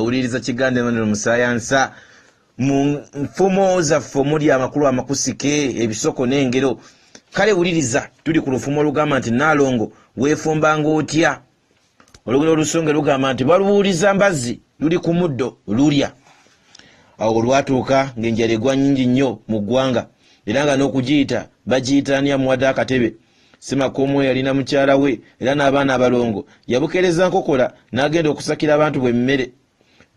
Uliriza kigande maneno musayansa mu mfumo zaffe omuli amakulu amakusike ebisoko n'engero. Kale uliriza tuli ku lufumo olugamba nti Nalongo weefumbanga otya. Olugero olusonge lugamba nti balubuuliza mbazzi luli ku muddo lulya. Awo olwatuuka ng'enjala egwa nnyingi nnyo mu ggwanga era nga n'okugiyita bagiyitaanya muwadde akatebe. Semakomo yalina mukyala we era n'abaana abalongo yabukereza nkokola n'agenda okusakira abantu bwe mmere.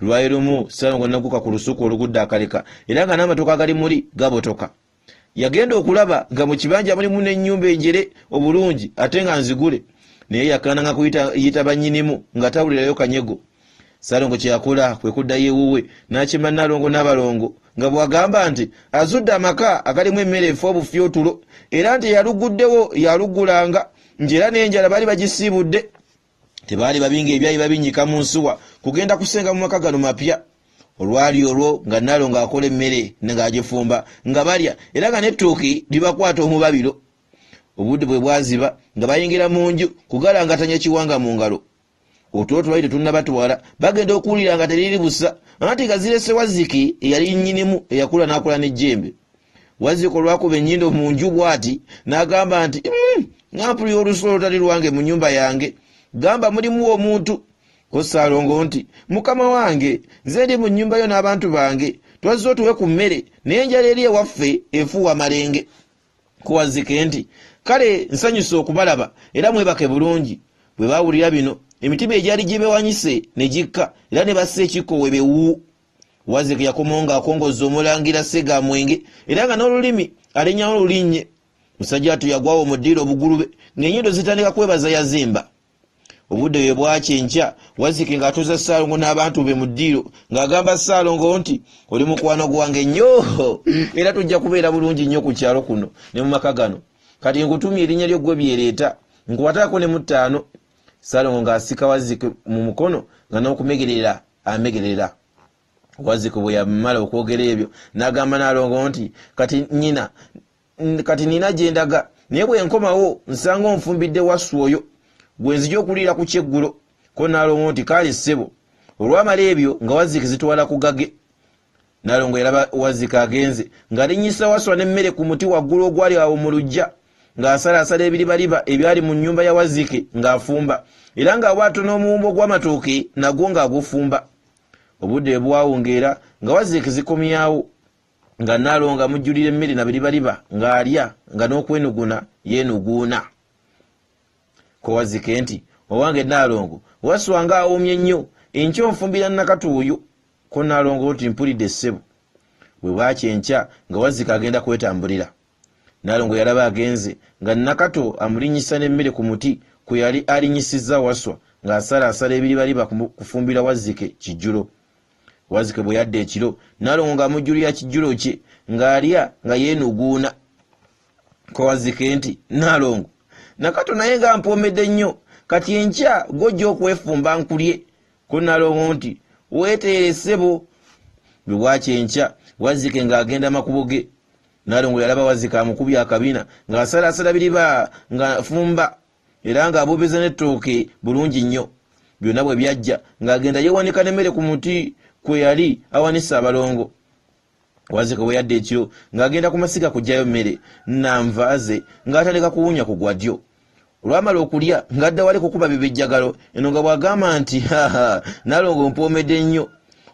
Lwayo lumu Ssaalongo n'agguka ku lusuku olugudde akaleka era nga n'amatoka agali muli gabotoka. Yagenda okulaba nga mu kibanja mulimu n'ennyumba enjere obulungi ate nga nzigule, naye yakkaananga kuyita bannyinimu nga tawulirayo kanyego. Ssaalongo kye yakola kwe kuddayo ewuwe n'akima Nalongo n'abalongo nga bw'agamba nti azudde amaka agalimu emmere efa obufi otulo era nti yaluguddewo yaluggulanga njera n'enjala baali bagisiibudde. Tebaali babinga ebyayi babinyika mu nsuwa kugenda kusenga mu maka gano mapya. Olwali olwo nga Nalongo akola emmere ng'agifumba nga balya era nga n'ettooke libakwata omubabiro. Obudde bwe bwaziba nga bayingira mu nju kugalangatanya kiwanga mu ngalo. Otulo twali tetunnabatwala bagenda okuwulira nga teriri busa anti nga zirese Wazzike eyali nnyinimu eyakula n'akola n'ejjembe. Wazzike olwakuba ennyindo mu nju bw'ati n'agamba nti ŋampulira olusolo olutali lwange mu nnyumba yange, gamba mulimu omuntu. Ko Ssaalongo nti mukama wange nze ndi mu nnyumba yo n'abantu bange twazze otuwe ku mmere naye enjala eri ewaffe efuuwa malenge. Ko Wazzike nti kale nsanyuse okubalaba era mwebake bulungi. Bwe baawulira bino emitima egyali gibewanyise ne gikka era ne bassa ekikkowe bewu. Wazzike yakomawo ng'akongozza omulangira Ssega Mwenge era nga n'olulimi alenyawo olulinnye. Musajja atu yagwawo mu ddiiro obugulube ng'ennyindo zitandika kwebaza yazimba. Obudde bwe bwakyenkya Wazzike ng'atuuza Ssaalongo n'abantu be mu ddiiro ng'agamba Ssaalongo nti oli mukwano gwange nnyo era tujja kubeera bulungi nnyo ku kyalo kuno ne mu maka gano. Kati nkutumye erinnya lyo ggwe byereeta nkuwataako ne mu ttaano. Ssaalongo ng'asika Wazzike mu mukono nga n'okumegerera amegerera. Wazzike bwe yamala okwogera ebyo n'agamba Nalongo nti kati nina gye ndaga naye bwe nkomawo nsanga onfumbidde Wasswa oyo gwe nzija okuliira ku kyeggulo. Ko Nalongo nti kale ssebo. Olwamala ebyo nga Wazzike zitwala ku gage. Nalongo yalaba Wazzike agenze ng'alinnyisa Wasswa n'emmere ku muti waggulu ogwali awo mu luggya ng'asalaasala ebiribaliba ebyali mu nnyumba ya Wazzike ng'afumba era ng'abwato n'omuwumbo gw'amatooke nagwo ng'agufumba. Obudde bwe bwawungeera nga Wazzike zikomyawo nga Nalongo amujjulira emmere na biribaliba ng'alya nga n'okwenuguna yeenuguuna. Ko Wazzike nti owange Nalongo Wasswa ng'awoomye nnyo enkya onfumbira Nakatu oyo. Ko Nalongo nti mpulidde ssebo. Bwe bwakyenkya nga Wazzike agenda kwetambulira. Nalongo yalaba agenze nga Nakatu amulinnyisa n'emmere ku muti kwe yali alinnyisizza Wasswa ng'asalaasala ebiribaliba kufumbira Wazzike kijjulo. Wazzike bwe yadda ekiro Nalongo ng'amujjulira kijjulo kye ng'alya nga yeenuguuna. Ko Wazzike nti Nalongo Nakatu naye nga mpoomedde nnyo kati enkya gojja okwefumba nkulye. Ko Nalongo nti weeteere ssebo. Bwe bwakyenkya Wazzike ng'agenda makubo ge. Nalongo yalaba Wazzike amukubye akabina ng'asalaasala biriba ng'afumba era ng'abobeza n'ettooke bulungi nnyo. Byonna bwe byajja ng'agenda yeewanika n'emmere ku muti kwe yali awanisa abalongo. Wazzike bwe yadda ekiro ng'agenda ku masiga kuggyayo mmere nanvaaze ng'atandika kuwunya ku gwadyo. Olwamala okulya ng'adda wali kukuba bibejjagalo eno nga bw'agamba nti Nalongo mpoomedde nnyo.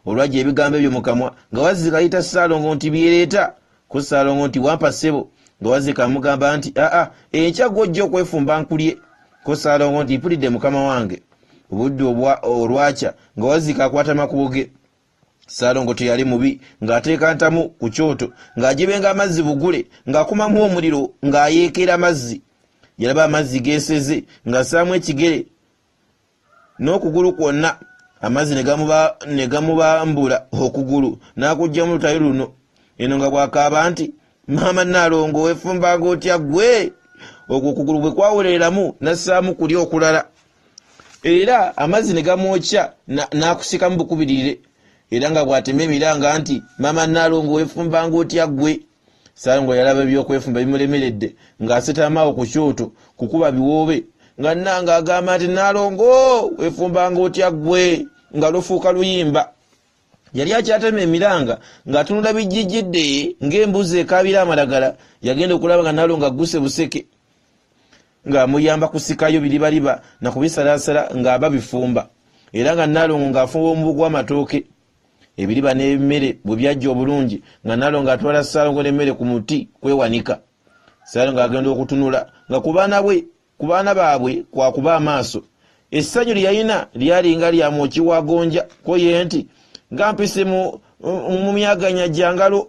Olwajja ebigambo ebyo mu kamwa nga Wazzike ayita Ssaalongo nti byereeta. Ko Ssaalongo nti wampa ssebo. Nga Wazzike amugamba nti enkya gojja okwefumba nkulye. Ko Ssaalongo nti mpulidde mukama wange. Obudde olwakya nga Wazzike akwata makubo ge. Ssaalongo teyali mubi ng'ateeka ntamu ku kyoto ng'agibenga amazzi bugule ng'akumamu omuliro ng'ayeekera amazzi. Yalaba amazzi geeseze ng'assaamu ekigere n'okugulu kwonna amazzi ne gamubambula okugulu n'akuggyamu lutayo luno. Eno nga bw'akaaba nti maama Nalongo weefumbanga otya ggwe. Okwo okugulu bwe kwawolereramu n'assaamu kuli okulala era amazzi ne gamwokya n'akusikamu bukubirire era nga bw'atema emiranga nti maama Nalongo weefumbanga otya ggwe. Ssaalongo yalaba ebyokwefumba bimulemeredde ng'asetamaawo ku kyoto kukuba biwoobe nga Nanga agamba nti Nalongo weefumbanga otya ggwe nga lufuuka luyimba. Yali akyatema emiranga ng'atunula bijjijjidde ng'embuzi ekaabira amalagala, yagenda okulaba nga Nalongo agguse buseke ng'amuyamba kusikayo biribaliba na kubisalaasala ng'aba bifumba, era nga Nalongo ng'afumba omubugu w'amatooke. Ebiriba n'emmere bwe byajja obulungi nga Nalongo atwala Ssaalongo n'emmere ku muti kwewanika. Ssaalongo agenda okutunula nga ku baana baabwe kwakuba amaaso. Essanyu lye yalina lyalinga lya mwoki wa gonja, ko ye nti nga mpise mu myaganya jangalo,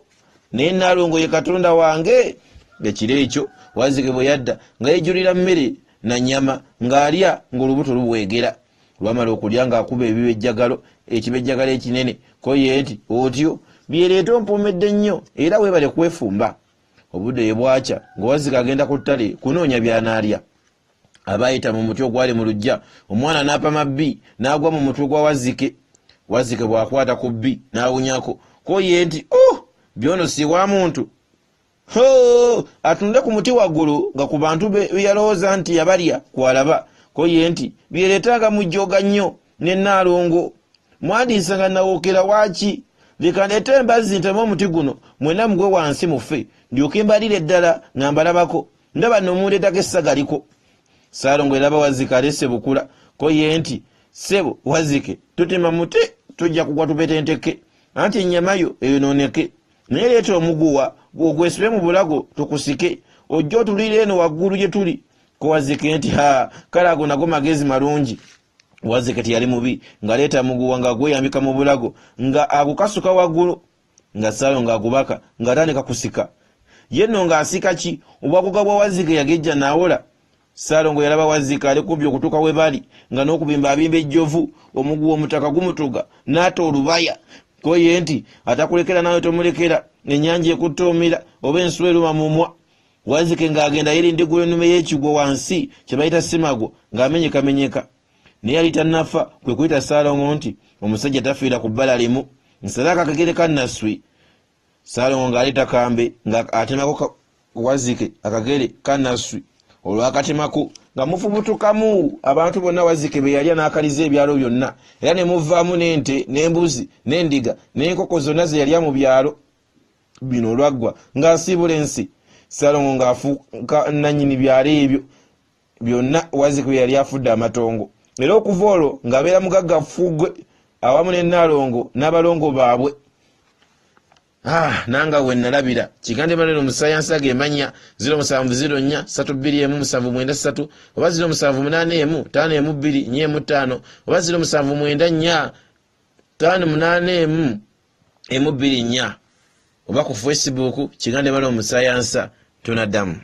naye Nalongo ye Katonda wange. Ekiro ekyo Wazzike bwe yadda nga yejjulira mmere na nnyama ng'alya ng'olubuto lubwegera. Lwamala okulya ng'akuba ebibejjagalo, ekibejjagalo ekinene, ko ye nti otyo byereeta ompuumedde nnyo era weebale kwefumba. Obudde bwakya nga Wazzike agenda ku ttale kunoonya by'anaalya. Abaayita mu muti ogwali mu luggya, omwana n'apama bbi n'agwa mu mutwe gwa Wazzike. Wazzike bw'akwata ku bbi n'awunyako, ko ye nti byono si wa muntu. Atunde ku muti waggulu nga ku bantu be yalowooza nti yabalya kwalaba, ko ye nti byereetanga mujjooga nnyo ne Nalongo. Mwandiisa nga nawookera waaki, leka ndeete embazzi nteme omuti guno, mwenna mugwe wansi mufe, ndyoke mbalire ddala nga mbalabako, ndaba nno mundeetako essaga liko. Ssaalongo eraba Wazzike alesse bukula, ko ye nti ssebo Wazzike tutema muti tujja kugwa tubetenteke, anti ennyama yo eyonooneke, naye leeta omuguwa gwesibe mu bulago tukusike, ojja otulire eno waggulu gye tuli. Ko Wazzike nti kale ago nago magezi malungi. Wazzike teyali mubi, ng'aleeta muguwa ng'agweyambika mu bulago nga agukasuka waggulu, nga Ssaalongo agubaka ng'atandika kusika. Ye nno ng'asika ki? Obwaguga bwa Wazzike yagejja n'awola. Ssaalongo yalaba Wazzike ali kumpi okutuuka we bali nga n'okubimba abimba ejjovu, omuguwa omutaka gumutuga n'ata olubaya, ko ye nti atakulekera nawe tomulekera, ennyanja ekutta omira oba ensuwa eruma mumwa. Wazzike ng'agenda yerindigulo ennume y'ekigwo wansi kye bayita simago ng'amenyekamenyeka. Naye yali tannafa kwe kuyita Ssaalongo nti omusajja tafiira ku bbala limu, nsalaaka akagere ka Nasswi. Ssaalongo ng'aleeta kambe ng'atemako Wazzike akagere ka Nasswi. Olwakatemako nga mufubutukamu abantu bonna Wazzike be yalya n'akaliza ebyalo byonna, era ne muvaamu n'ente n'embuzi n'endiga n'enkoko zonna ze yalya mu byalo bino olwaggwa ng'asiibula ensi. Ssaalongo ng'afuuka nannyini byalo ebyo byonna Wazzike bye yali afudde amatongo, era okuva olwo ng'abeera mugaggafu gwe awamu ne Nalongo n'abalongo baabwe. Nanga we nalabira kigande maneno musayansi agemanya 0704321793 oba 0781454245 oba 0794584224 oba ku Facebook kigande maneno musayansi tonadamu.